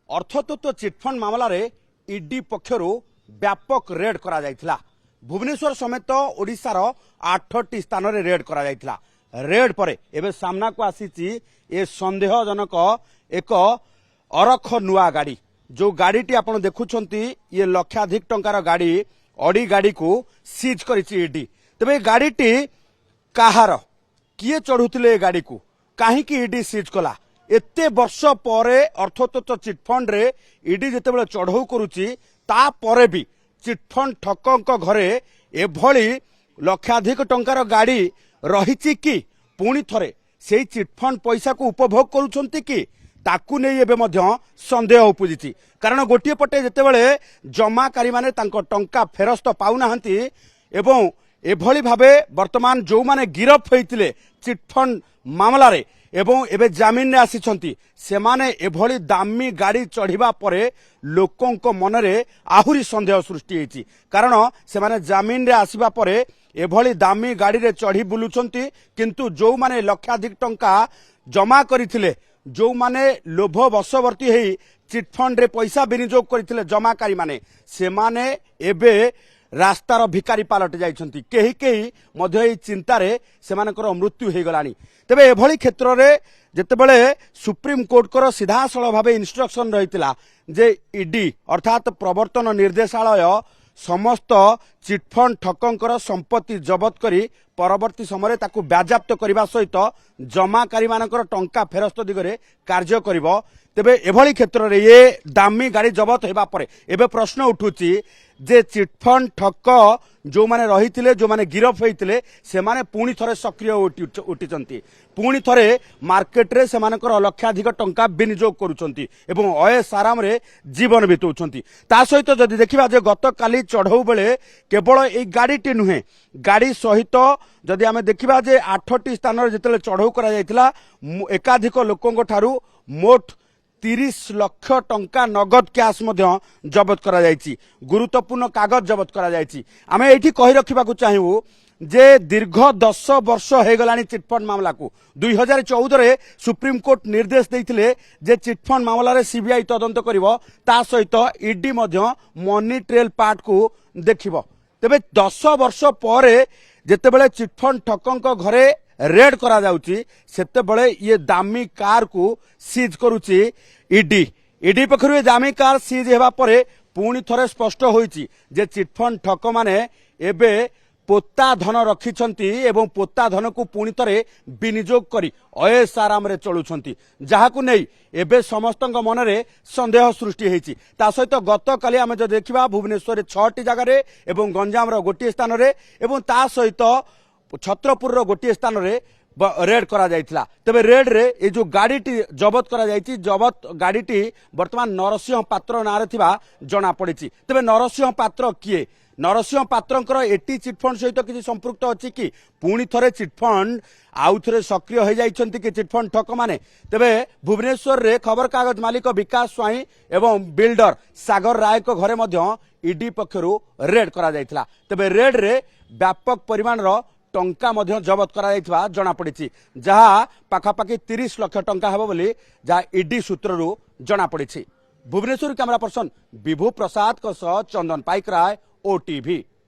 अर्थतत्व chit fund मामलें ED पक्षर व्यापक red करा जायथिला। भुवनेश्वर समेत ओडिशार 8टी स्थान रे रेड करा जायथिला। रेड पर एबे सामना को आसीची ए संदेहजनक एक अरख नुआ गाड़ी जो गाड़ीटी आपण देखुछंती ये लक्षाधिक टंकार गाड़ी ऑडी गाड़ी को सीज करिछि ईडी। तबे गाड़ीटी काहार किए चढ़ुतिले गाड़ी को काहे की ईडी सीज कला एते वर्ष परे अर्थतत्व चिटफंड रे ईडी जेतेबेले चढ़ऊ करूची ता परे भी चिटफंड ठकंक घरे एभली लक्षाधिक टंकार गाड़ी रहिछि कि पुणी थरे सेही चिटफंड पैसा को उपभोग करूछंती कि ताकू नहीं एबे मध्य संदेह उपजिछि। कारण गोटे पटे जेतेबेले जमाकारी माने तांको टंका फेरस्त पाउनाहांती एवं एभली भाबे वर्तमान जो माने गिरफ होइतिले चिटफंड मामला रे एवं एबे जामिन रे आसीछंती सेमाने एभली दामी गाड़ी चढ़िबा परे लोकंक मनरे आहुरी संदेह सृष्टि होइछि। कारण सेमाने जामिन रे आसीबा परे एभली दामी गाड़ी रे चढ़ी बुलुछंती किंतु जो माने लक्षाधिक टंका जमा करिथिले जो माने लोभ वशवर्ती हेई चिटफंड रे पैसा विनियोग करथिले जमाकारी माने सेमाने एबे रास्तार भिकारी पालट जाइछंती। केही केही मध्य एई चिंतारे सेमानकर मृत्यु हे गलानी। तेबे एभली क्षेत्र रे जेतेबेले सुप्रीम कोर्ट कर सीधासळ भाबे इंस्ट्रक्शन रहितिला जे ईडी अर्थात प्रवर्तन निर्देशालय समस्त चिटफंड ठकंकर संपत्ति जबत करी परवर्ती समय ताकू बाज्याप्त करबा सहित जमाकारी मानकर टंका फेरस्त दिगरे कार्य करिवो। तेबे एभली क्षेत्र रे ये दामी गाड़ी जबत हेबा परे एबे प्रश्न उठुची जे चिटफंड ठक जो माने रहिथिले जो माने गिरफ होइथिले से माने पुणी थरे सक्रिय उठिचंती पुणी थरे मार्केट रे से मानकर लक्षाधिक टंका विनियोग करूचंती एवं अयस आराम रे जीवन बितौचंती। ता सहित जदि देखिबा जे गत काली चढ़ऊ बेले केवल ए गाड़ीटी नुहे गाड़ी सहित जदि आमे देखिबा जे 8टी स्थान रे जेतेले चढ़ऊ करा जायतिला एकाधिक लोकंक ठारू मोट 30 लाख टंका नगद कैश जबत करा जायछि। गुरुत्वपूर्ण कागज जबत करा जायछि। आमे एठी कहि रखिबाकू चाहिबू जे दीर्घ 10 वर्ष हे गलानी चिटफंड मामला को 2014 रे सुप्रीम कोर्ट निर्देश देइथिले जे चिटफंड मामला रे सीबीआई तदंत करिवो ता सहित ईडी मध्य मनी ट्रेल पार्ट को देखिबो। तेबे 10 वर्ष परे जेतेबेले चिटफंड ठकंक घरे रेड करा जाउची सेते बळे ये दामी कार को सीज करूची ईडी। ईडी पखरु ये दामी कार सीज हेबा परे पुणी थरे स्पष्ट होईची जे चिटफंड ठक माने एबे पोता धन रखिछंती एवं पोता धन को पुणी थरे विनियोग करी अयस आराम रे चलुछंती जहाकू नै एबे समस्तंक मनरे संदेह सृष्टि हेची। ता सहित गत काली आमे जो देखिबा भुवनेश्वर रे 6टी जगह रे एवं गंजाम रो गोटी स्थान रे एवं ता सहित छत्रपुर रो गोटी स्थान रे रेड करा जायतिला। तबे रेड रे ए जो गाड़ीटी जबत करा जायछि जबत गाड़ीटी वर्तमान नरसिंह पात्र नारे थिबा जणा पड़िछि। तबे नरसिंह पात्र किए नरसिंह पात्रंकर एटी चिटफंड सहित किसी संपृक्त अछि कि पुणी थरे चिटफंड आउ थरे सक्रिय हो जाइछंती कि चिटफंड ठक माने। तबे भुवनेश्वर रे खबर कागज मालिक विकास स्वाई एवं बिल्डर सागर राय को घरे मध्य ईडी पक्षरु रेड करा जायतिला। तबे रेड रे व्यापक परिमाण रो टंका मध्य जबत करा जायतिबा जणा पड़िछि जहा पाखापाखि 30 लाख टंका हेबो बोली जहा ईडी सूत्ररु जणा पड़िछि। भुवनेश्वर कैमरा पर्सन विभू प्रसाद को सह चंदन पाइकराय ओटीवी।